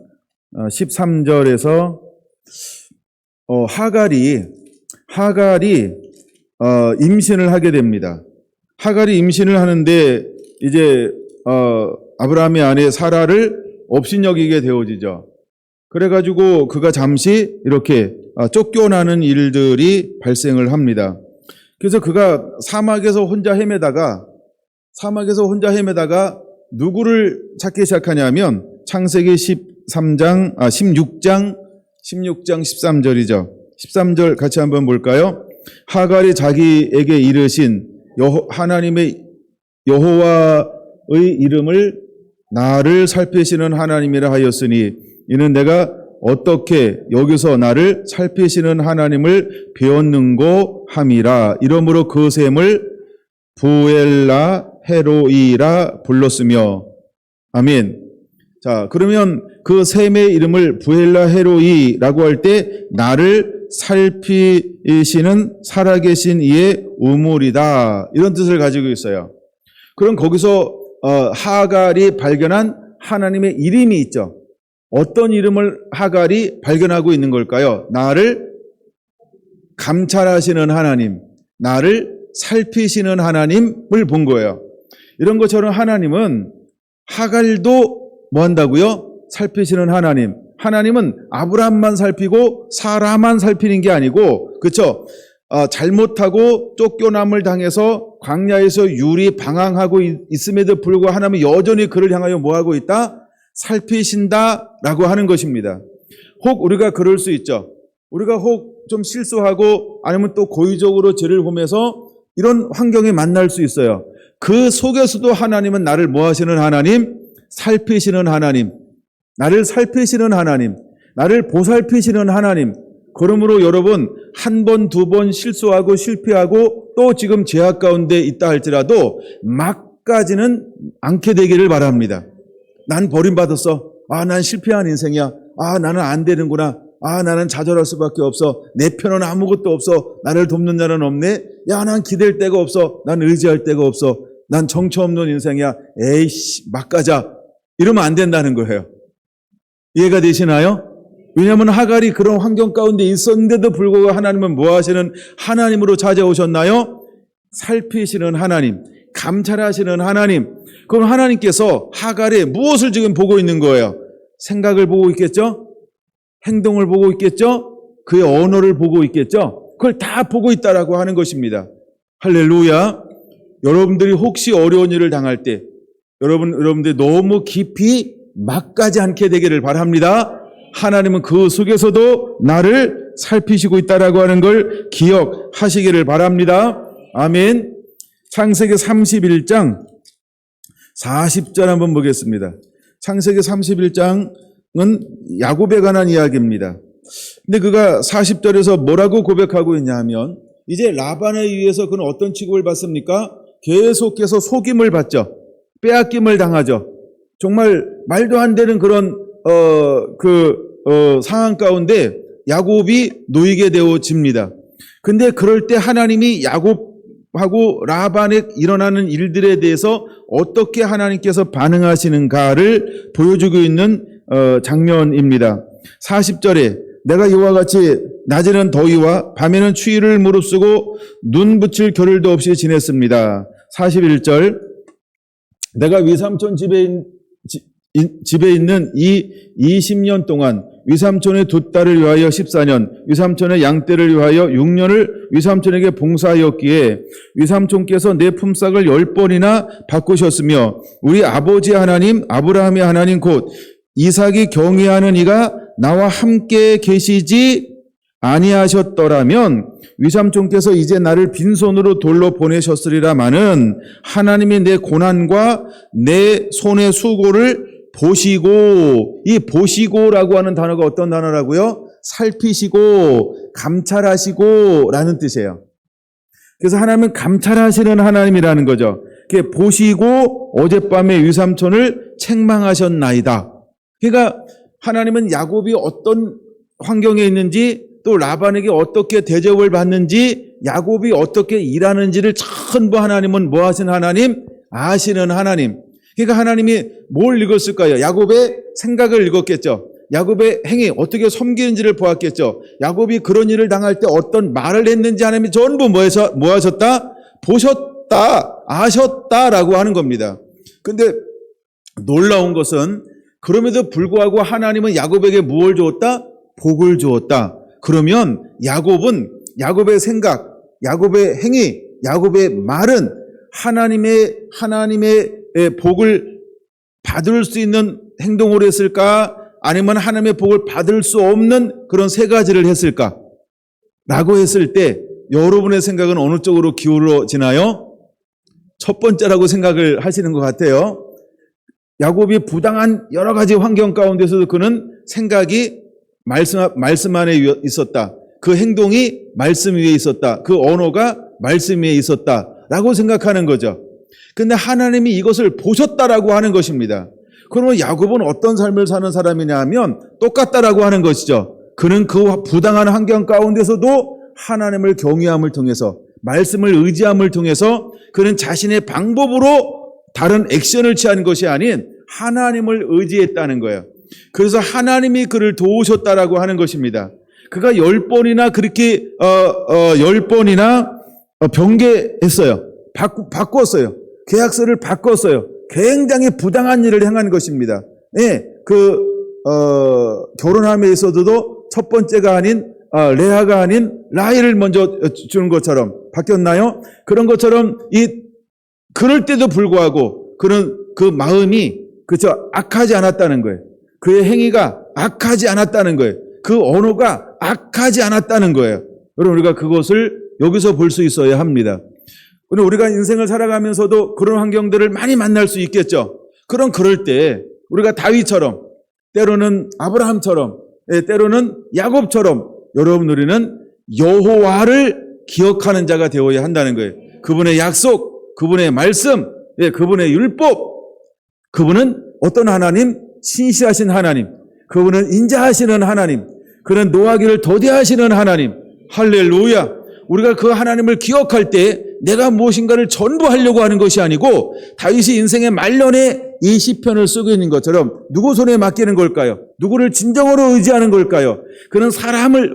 13절에서 하갈이 임신을 하게 됩니다. 하갈이 임신을 하는데 이제 아브라함의 아내 사라를 업신여기게 되어지죠. 그래가지고 그가 잠시 이렇게 쫓겨나는 일들이 발생을 합니다. 그래서 그가 사막에서 혼자 헤매다가 누구를 찾기 시작하냐면 창세기 16장 13절이죠. 13절 같이 한번 볼까요? 하갈이 자기에게 이르신 하나님의 여호와의 이름을 나를 살피시는 하나님이라 하였으니 이는 내가 어떻게 여기서 나를 살피시는 하나님을 배웠는고 함이라. 이러므로 그 셈을 부엘라 헤로이라 불렀으며. 아멘. 자, 그러면 그 셈의 이름을 부엘라 헤로이라고 할 때 나를 살피시는 살아계신 이의 우물이다, 이런 뜻을 가지고 있어요. 그럼 거기서 하갈이 발견한 하나님의 이름이 있죠. 어떤 이름을 하갈이 발견하고 있는 걸까요? 나를 감찰하시는 하나님, 나를 살피시는 하나님을 본 거예요. 이런 것처럼 하나님은 하갈도 뭐 한다고요? 살피시는 하나님. 하나님은 아브라함만 살피고 사라만 살피는 게 아니고, 그렇죠? 잘못하고 쫓겨남을 당해서 광야에서 율이 방황하고 있음에도 불구하고 하나님은 여전히 그를 향하여 뭐 하고 있다? 살피신다라고 하는 것입니다. 혹 우리가 그럴 수 있죠. 우리가 혹 좀 실수하고 아니면 또 고의적으로 죄를 범해서 이런 환경에 만날 수 있어요. 그 속에서도 하나님은 나를 뭐 하시는 하나님? 살피시는 하나님. 나를 살피시는 하나님. 나를 보살피시는 하나님. 그러므로 여러분, 한 번, 두 번 실수하고 실패하고 또 지금 죄악 가운데 있다 할지라도 막 가지는 않게 되기를 바랍니다. 난 버림받았어. 난 실패한 인생이야. 나는 안 되는구나. 나는 좌절할 수밖에 없어. 내 편은 아무것도 없어. 나를 돕는 자는 없네. 난 기댈 데가 없어. 난 의지할 데가 없어. 난 정처 없는 인생이야. 에이씨, 막 가자. 이러면 안 된다는 거예요. 이해가 되시나요? 왜냐하면 하갈이 그런 환경 가운데 있었는데도 불구하고 하나님은 뭐 하시는 하나님으로 찾아오셨나요? 살피시는 하나님, 감찰하시는 하나님. 그럼 하나님께서 하갈이 무엇을 지금 보고 있는 거예요? 생각을 보고 있겠죠? 행동을 보고 있겠죠? 그의 언어를 보고 있겠죠? 그걸 다 보고 있다라고 하는 것입니다. 할렐루야. 여러분들이 혹시 어려운 일을 당할 때 여러분들이 너무 깊이 막 가지 않게 되기를 바랍니다. 하나님은 그 속에서도 나를 살피시고 있다라고 하는 걸 기억하시기를 바랍니다. 아멘. 창세기 31장 40절 한번 보겠습니다. 창세기 31장은 야곱에 관한 이야기입니다. 근데 그가 40절에서 뭐라고 고백하고 있냐 하면 이제 라반에 의해서 그는 어떤 취급을 받습니까? 계속해서 속임을 받죠. 빼앗김을 당하죠. 정말 말도 안 되는 그런 상황 가운데 야곱이 놓이게 되어집니다. 근데 그럴 때 하나님이 야곱하고 라반에 일어나는 일들에 대해서 어떻게 하나님께서 반응하시는가를 보여주고 있는 장면입니다. 40절에 내가 이와 같이 낮에는 더위와 밤에는 추위를 무릅쓰고 눈 붙일 겨를도 없이 지냈습니다. 41절 내가 위삼촌 집에 있는 이 20년 동안 위삼촌의 두 딸을 위하여 14년, 위삼촌의 양떼를 위하여 6년을 위삼촌에게 봉사하였기에 위삼촌께서 내 품삯을 10번이나 바꾸셨으며 우리 아버지 하나님, 아브라함의 하나님 곧 이삭이 경외하는 이가 나와 함께 계시지 아니하셨더라면 위삼촌께서 이제 나를 빈손으로 돌로 보내셨으리라마는 하나님이 내 고난과 내 손의 수고를 보시고, 이 보시고라고 하는 단어가 어떤 단어라고요? 살피시고 감찰하시고 라는 뜻이에요. 그래서 하나님은 감찰하시는 하나님이라는 거죠. 보시고 어젯밤에 위삼촌을 책망하셨나이다. 그러니까 하나님은 야곱이 어떤 환경에 있는지 또 라반에게 어떻게 대접을 받는지 야곱이 어떻게 일하는지를 전부 하나님은 뭐 하신 하나님? 아시는 하나님. 그러니까 하나님이 뭘 읽었을까요? 야곱의 생각을 읽었겠죠. 야곱의 행위, 어떻게 섬기는지를 보았겠죠. 야곱이 그런 일을 당할 때 어떤 말을 했는지 하나님이 전부 뭐 하셨다? 보셨다, 아셨다라고 하는 겁니다. 근데 놀라운 것은 그럼에도 불구하고 하나님은 야곱에게 무엇을 주었다? 복을 주었다. 그러면 야곱은 야곱의 생각, 야곱의 행위, 야곱의 말은 하나님의 복을 받을 수 있는 행동을 했을까? 아니면 하나님의 복을 받을 수 없는 그런 세 가지를 했을까? 라고 했을 때 여러분의 생각은 어느 쪽으로 기울어지나요? 첫 번째라고 생각을 하시는 것 같아요. 야곱이 부당한 여러 가지 환경 가운데서도 그는 생각이 말씀 안에 있었다. 그 행동이 말씀 위에 있었다. 그 언어가 말씀 위에 있었다. 라고 생각하는 거죠. 근데 하나님이 이것을 보셨다라고 하는 것입니다. 그러면 야곱은 어떤 삶을 사는 사람이냐 하면 똑같다라고 하는 것이죠. 그는 그 부당한 환경 가운데서도 하나님을 경외함을 통해서 말씀을 의지함을 통해서 그는 자신의 방법으로 다른 액션을 취한 것이 아닌 하나님을 의지했다는 거예요. 그래서 하나님이 그를 도우셨다라고 하는 것입니다. 그가 10번이나 그렇게 10번이나 변개했어요. 바꿨어요. 계약서를 바꿨어요. 굉장히 부당한 일을 행한 것입니다. 예, 결혼함에 있어도 첫 번째가 아닌 레아가 아닌 라헬을 먼저 주는 것처럼 바뀌었나요? 그런 것처럼 그럴 때도 불구하고 그는 그 마음이 악하지 않았다는 거예요. 그의 행위가 악하지 않았다는 거예요. 그 언어가 악하지 않았다는 거예요. 여러분 우리가 그것을 여기서 볼 수 있어야 합니다. 우리가 인생을 살아가면서도 그런 환경들을 많이 만날 수 있겠죠. 그럴 때 우리가 다윗처럼 때로는 아브라함처럼 때로는 야곱처럼 여러분 우리는 여호와를 기억하는 자가 되어야 한다는 거예요. 그분의 약속, 그분의 말씀, 그분의 율법, 그분은 어떤 하나님? 신실하신 하나님, 그분은 인자하시는 하나님, 그는 노하기를 더디하시는 하나님. 할렐루야. 우리가 그 하나님을 기억할 때 내가 무엇인가를 전부 하려고 하는 것이 아니고 다윗이 인생의 말년에 이 시편을 쓰고 있는 것처럼 누구 손에 맡기는 걸까요? 누구를 진정으로 의지하는 걸까요? 그는 사람을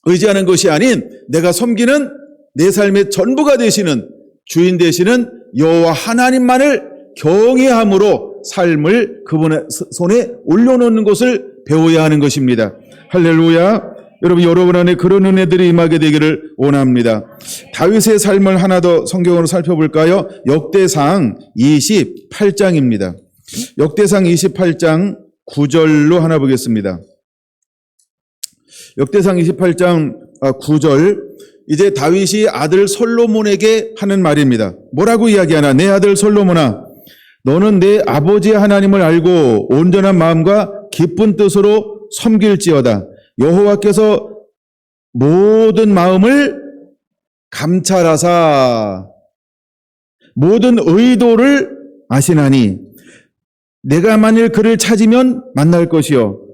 의지하는 것이 아닌 내가 섬기는 내 삶의 전부가 되시는 주인 되시는 여호와 하나님만을 경외함으로 삶을 그분의 손에 올려놓는 것을 배워야 하는 것입니다. 할렐루야. 여러분 안에 그런 은혜들이 임하게 되기를 원합니다. 다윗의 삶을 하나 더 성경으로 살펴볼까요? 역대상 28장입니다. 역대상 28장 9절로 하나 보겠습니다. 역대상 28장 9절, 이제 다윗이 아들 솔로몬에게 하는 말입니다. 뭐라고 이야기하나? 내 아들 솔로몬아, 너는 내 아버지의 하나님을 알고 온전한 마음과 기쁜 뜻으로 섬길지어다. 여호와께서 모든 마음을 감찰하사 모든 의도를 아시나니 내가 만일 그를 찾으면 만날 것이요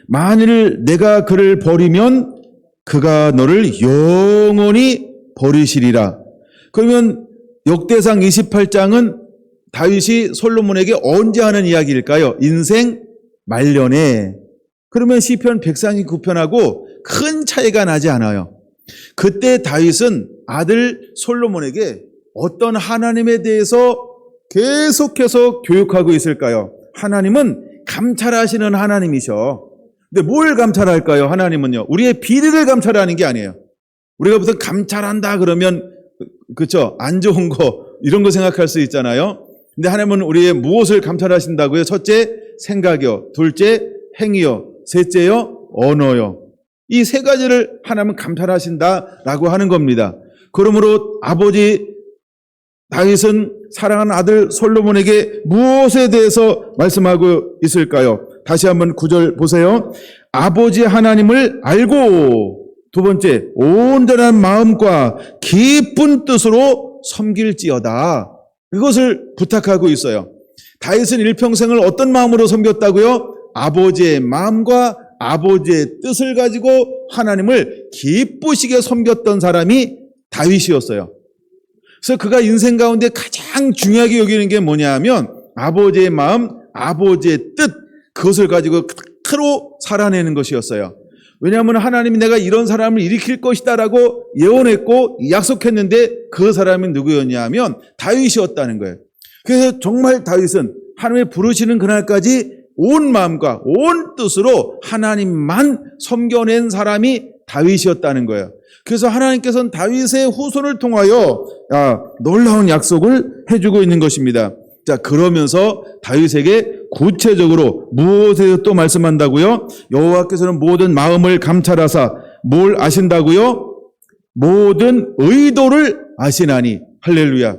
만일 내가 그를 버리면 그가 너를 영원히 버리시리라. 그러면 역대상 28장은 다윗이 솔로몬에게 언제 하는 이야기일까요? 인생 말년에. 그러면 시편 139편하고 큰 차이가 나지 않아요. 그때 다윗은 아들 솔로몬에게 어떤 하나님에 대해서 계속해서 교육하고 있을까요? 하나님은 감찰하시는 하나님이셔. 근데 뭘 감찰할까요? 하나님은요. 우리의 비리를 감찰하는 게 아니에요. 우리가 무슨 감찰한다 그러면 그렇죠? 안 좋은 거 이런 거 생각할 수 있잖아요. 근데 하나님은 우리의 무엇을 감찰하신다고요? 첫째, 생각이요. 둘째, 행위요. 셋째요, 언어요. 이 세 가지를 하나님은 감찰하신다라고 하는 겁니다. 그러므로 아버지 다윗은 사랑하는 아들 솔로몬에게 무엇에 대해서 말씀하고 있을까요? 다시 한번 9절 보세요. 아버지 하나님을 알고 두 번째, 온전한 마음과 깊은 뜻으로 섬길지어다. 이것을 부탁하고 있어요. 다윗은 일평생을 어떤 마음으로 섬겼다고요? 아버지의 마음과 아버지의 뜻을 가지고 하나님을 기쁘시게 섬겼던 사람이 다윗이었어요. 그래서 그가 인생 가운데 가장 중요하게 여기는 게 뭐냐 하면 아버지의 마음, 아버지의 뜻, 그것을 가지고 그대로 살아내는 것이었어요. 왜냐하면 하나님이 내가 이런 사람을 일으킬 것이다라고 예언했고 약속했는데 그 사람이 누구였냐 하면 다윗이었다는 거예요. 그래서 정말 다윗은 하나님의 부르시는 그날까지 온 마음과 온 뜻으로 하나님만 섬겨낸 사람이 다윗이었다는 거예요. 그래서 하나님께서는 다윗의 후손을 통하여 놀라운 약속을 해주고 있는 것입니다. 자, 그러면서 다윗에게 구체적으로 무엇에 또 말씀한다고요? 여호와께서는 모든 마음을 감찰하사 뭘 아신다고요? 모든 의도를 아시나니. 할렐루야.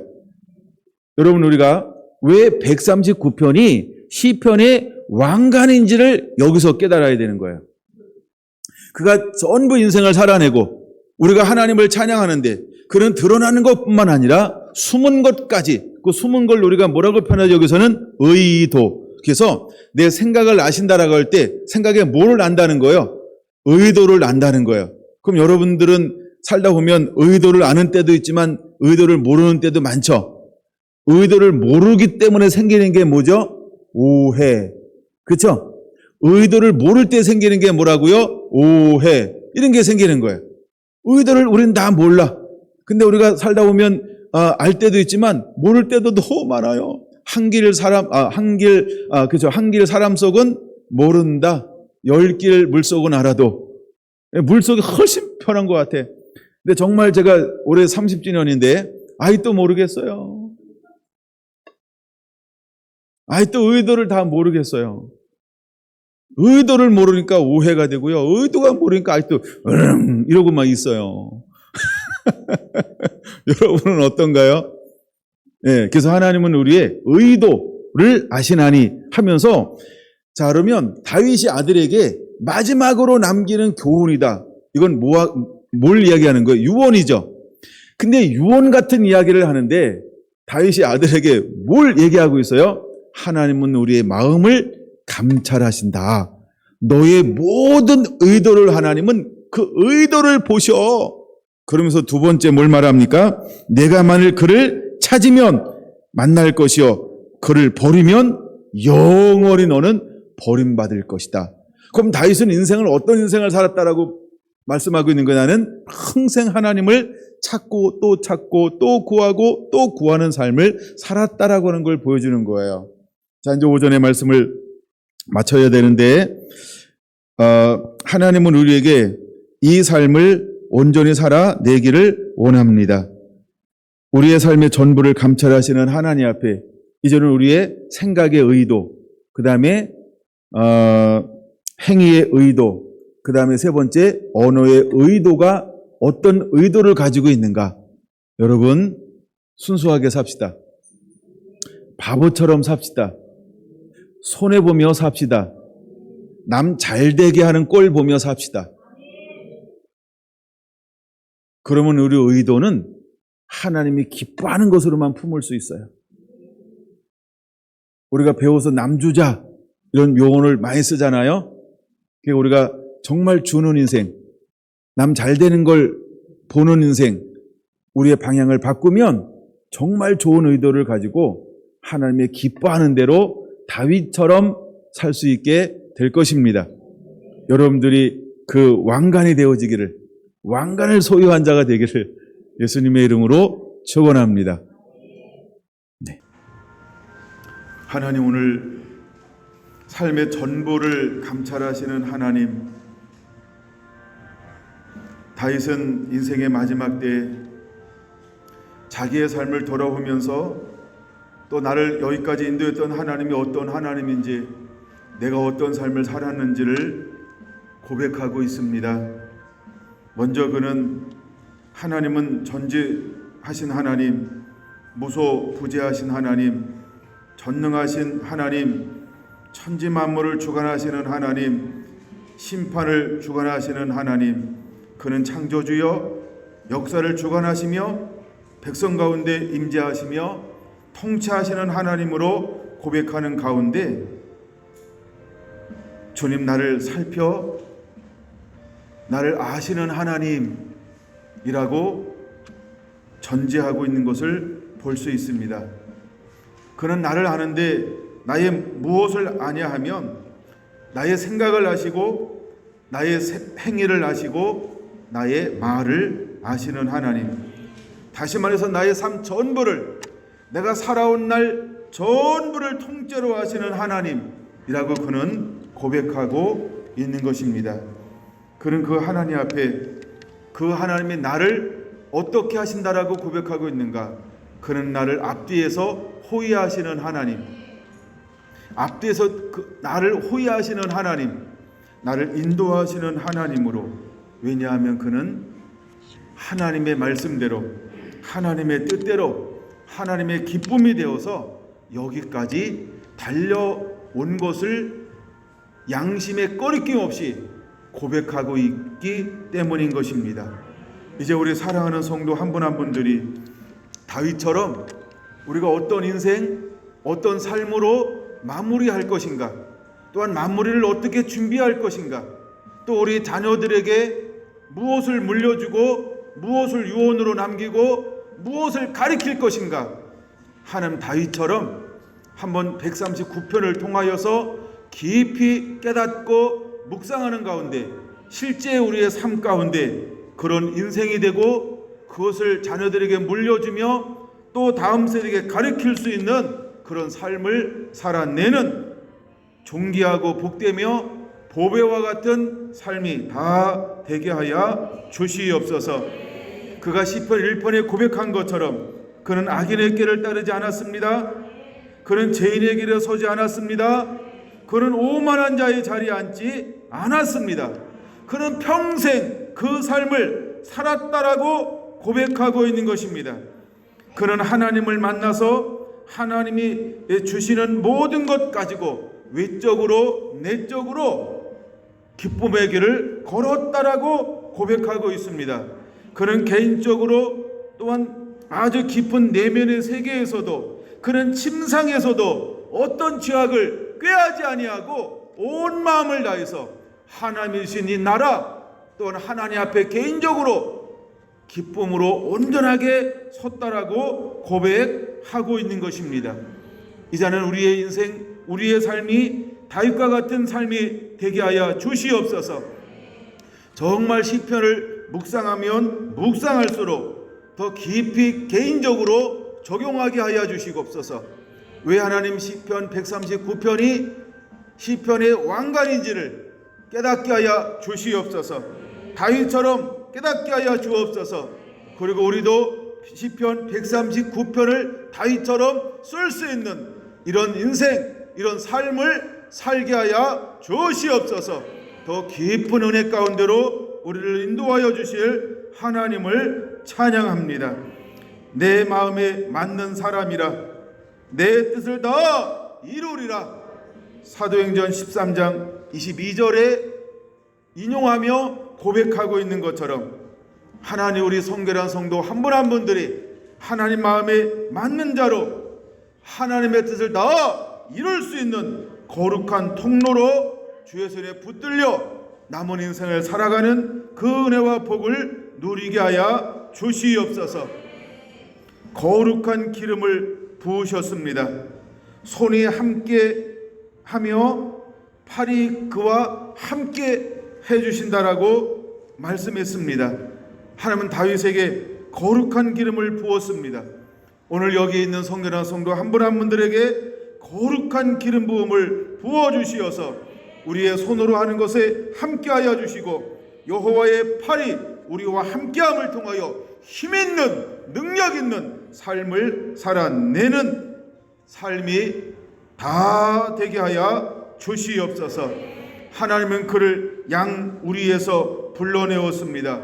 여러분, 우리가 왜 139편이 시편의 왕관인지를 여기서 깨달아야 되는 거예요. 그가 전부 인생을 살아내고 우리가 하나님을 찬양하는데 그는 드러나는 것뿐만 아니라 숨은 것까지, 그 숨은 걸 우리가 뭐라고 표현하죠? 여기서는 의도. 그래서 내 생각을 아신다라고 할 때 생각에 뭘 안다는 거예요? 의도를 안다는 거예요. 그럼 여러분들은 살다 보면 의도를 아는 때도 있지만 의도를 모르는 때도 많죠. 의도를 모르기 때문에 생기는 게 뭐죠? 오해. 그렇죠? 의도를 모를 때 생기는 게 뭐라고요? 오해. 이런 게 생기는 거예요. 의도를 우리는 다 몰라. 근데 우리가 살다 보면 알 때도 있지만 모를 때도 너무 많아요. 한 길 사람 속은 모른다. 10길 물속은 알아도. 물속이 훨씬 편한 것 같아. 근데 정말 제가 올해 30주년인데 아직도 모르겠어요. 아직도 의도를 다 모르겠어요. 의도를 모르니까 오해가 되고요. 의도가 모르니까 아직도 이러고만 있어요. 여러분은 어떤가요? 네, 그래서 하나님은 우리의 의도를 아시나니 하면서, 자, 그러면 다윗이 아들에게 마지막으로 남기는 교훈이다. 이건 뭘 이야기하는 거예요? 유언이죠. 근데 유언 같은 이야기를 하는데 다윗이 아들에게 뭘 얘기하고 있어요? 하나님은 우리의 마음을 감찰하신다. 너의 모든 의도를 하나님은 그 의도를 보셔. 그러면서 두 번째 뭘 말합니까? 내가 만일 그를 찾으면 만날 것이요 그를 버리면 영원히 너는 버림받을 것이다. 그럼 다윗은 인생을 어떤 인생을 살았다라고 말씀하고 있는 거냐는 평생 하나님을 찾고 또 구하고 또 구하는 삶을 살았다라고 하는 걸 보여주는 거예요. 자, 이제 오전의 말씀을 마쳐야 되는데 하나님은 우리에게 이 삶을 온전히 살아내기를 원합니다. 우리의 삶의 전부를 감찰하시는 하나님 앞에 이제는 우리의 생각의 의도, 그 다음에 행위의 의도, 그 다음에 세 번째 언어의 의도가 어떤 의도를 가지고 있는가. 여러분 순수하게 삽시다. 바보처럼 삽시다. 손해보며 삽시다. 남 잘되게 하는 꼴 보며 삽시다. 그러면 우리 의도는 하나님이 기뻐하는 것으로만 품을 수 있어요. 우리가 배워서 남주자 이런 용어를 많이 쓰잖아요. 그러니까 우리가 정말 주는 인생, 남 잘 되는 걸 보는 인생, 우리의 방향을 바꾸면 정말 좋은 의도를 가지고 하나님의 기뻐하는 대로 다윗처럼 살 수 있게 될 것입니다. 여러분들이 그 왕관이 되어지기를, 왕관을 소유한 자가 되기를 예수님의 이름으로 축원합니다. 네. 하나님, 오늘 삶의 전부를 감찰하시는 하나님, 다윗은 인생의 마지막 때에 자기의 삶을 돌아보면서 또 나를 여기까지 인도했던 하나님이 어떤 하나님인지, 내가 어떤 삶을 살았는지를 고백하고 있습니다. 먼저 그는 하나님은 전지하신 하나님, 무소부재하신 하나님, 전능하신 하나님, 천지 만물을 주관하시는 하나님, 심판을 주관하시는 하나님, 그는 창조주여 역사를 주관하시며 백성 가운데 임재하시며 통치하시는 하나님으로 고백하는 가운데, 주님 나를 살펴 나를 아시는 하나님이라고 전제하고 있는 것을 볼 수 있습니다. 그는 나를 아는데 나의 무엇을 아냐 하면 나의 생각을 아시고 나의 행위를 아시고 나의 말을 아시는 하나님, 다시 말해서 나의 삶 전부를, 내가 살아온 날 전부를 통째로 아시는 하나님이라고 그는 고백하고 있는 것입니다. 그는 그 하나님 앞에 그 하나님이 나를 어떻게 하신다라고 고백하고 있는가? 그는 나를 앞뒤에서 호위하시는 하나님, 앞뒤에서 나를 호위하시는 하나님, 나를 인도하시는 하나님으로, 왜냐하면 그는 하나님의 말씀대로, 하나님의 뜻대로, 하나님의 기쁨이 되어서 여기까지 달려온 것을 양심에 꺼리낌 없이 고백하고 있기 때문인 것입니다. 이제 우리 사랑하는 성도 한 분 한 분들이 다윗처럼 우리가 어떤 인생, 어떤 삶으로 마무리할 것인가, 또한 마무리를 어떻게 준비할 것인가, 또 우리 자녀들에게 무엇을 물려주고 무엇을 유언으로 남기고 무엇을 가르칠 것인가, 하나님 다윗처럼 한번 139편을 통하여서 깊이 깨닫고 묵상하는 가운데 실제 우리의 삶 가운데 그런 인생이 되고 그것을 자녀들에게 물려주며 또 다음 세대에게 가르칠 수 있는 그런 삶을 살아내는 존귀하고 복되며 보배와 같은 삶이 다 되게 하여 주시옵소서. 그가 시편 1편에 고백한 것처럼 그는 악인의 길을 따르지 않았습니다. 그는 죄인의 길에 서지 않았습니다. 그는 오만한 자의 자리에 앉지 않았습니다. 그는 평생 그 삶을 살았다라고 고백하고 있는 것입니다. 그는 하나님을 만나서 하나님이 주시는 모든 것 가지고 외적으로 내적으로 기쁨의 길을 걸었다라고 고백하고 있습니다. 그는 개인적으로 또한 아주 깊은 내면의 세계에서도, 그는 침상에서도 어떤 죄악을 꾀하지 아니하고 온 마음을 다해서 하나님이신 이 나라, 또한 하나님 앞에 개인적으로 기쁨으로 온전하게 섰다라고 고백하고 있는 것입니다. 이제는 우리의 인생, 우리의 삶이 다윗과 같은 삶이 되게 하여 주시옵소서. 정말 시편을 묵상하면 묵상할수록 더 깊이 개인적으로 적용하게 하여 주시옵소서. 왜 하나님 시편 139편이 시편의 왕관인지를 깨닫게 하여 주시옵소서. 다윗처럼 깨닫게 하여 주옵소서. 그리고 우리도 시편 139편을 다윗처럼 쓸 수 있는 이런 인생, 이런 삶을 살게 하여 주시옵소서. 더 깊은 은혜 가운데로 우리를 인도하여 주실 하나님을 찬양합니다. 내 마음에 맞는 사람이라 내 뜻을 다 이루리라. 사도행전 13장 22절에 인용하며 고백하고 있는 것처럼 하나님, 우리 성결한 성도 한 분 한 분들이 하나님 마음에 맞는 자로 하나님의 뜻을 다 이룰 수 있는 거룩한 통로로 주의 손에 붙들려 남은 인생을 살아가는 그 은혜와 복을 누리게 하여 주시옵소서. 거룩한 기름을 부으셨습니다. 손이 함께 하며 팔이 그와 함께 해주신다라고 말씀했습니다. 하나님은 다윗에게 거룩한 기름을 부었습니다. 오늘 여기 있는 성도나 성도 한 분 한 분들에게 거룩한 기름 부음을 부어주시어서 우리의 손으로 하는 것에 함께하여 주시고 여호와의 팔이 우리와 함께함을 통하여 힘있는 능력 있는 삶을 살아내는 삶이 다 되게 하여 주시옵소서. 하나님은 그를 양우리에서 불러내었습니다.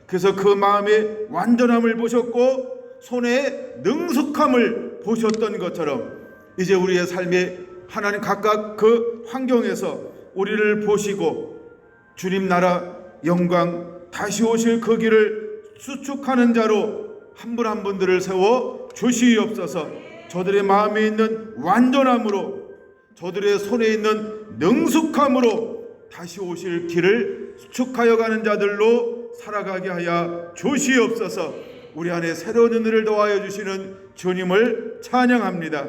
그래서 그 마음의 완전함을 보셨고 손의 능숙함을 보셨던 것처럼 이제 우리의 삶에 하나님 각각 그 환경에서 우리를 보시고 주님 나라 영광 다시 오실 그 길을 수축하는 자로 한 분 한 분들을 세워 주시옵소서. 저들의 마음에 있는 완전함으로 저들의 손에 있는 능숙함으로 다시 오실 길을 수축하여 가는 자들로 살아가게 하여 주시옵소서. 우리 안에 새로운 은혜를 더하여 주시는 주님을 찬양합니다.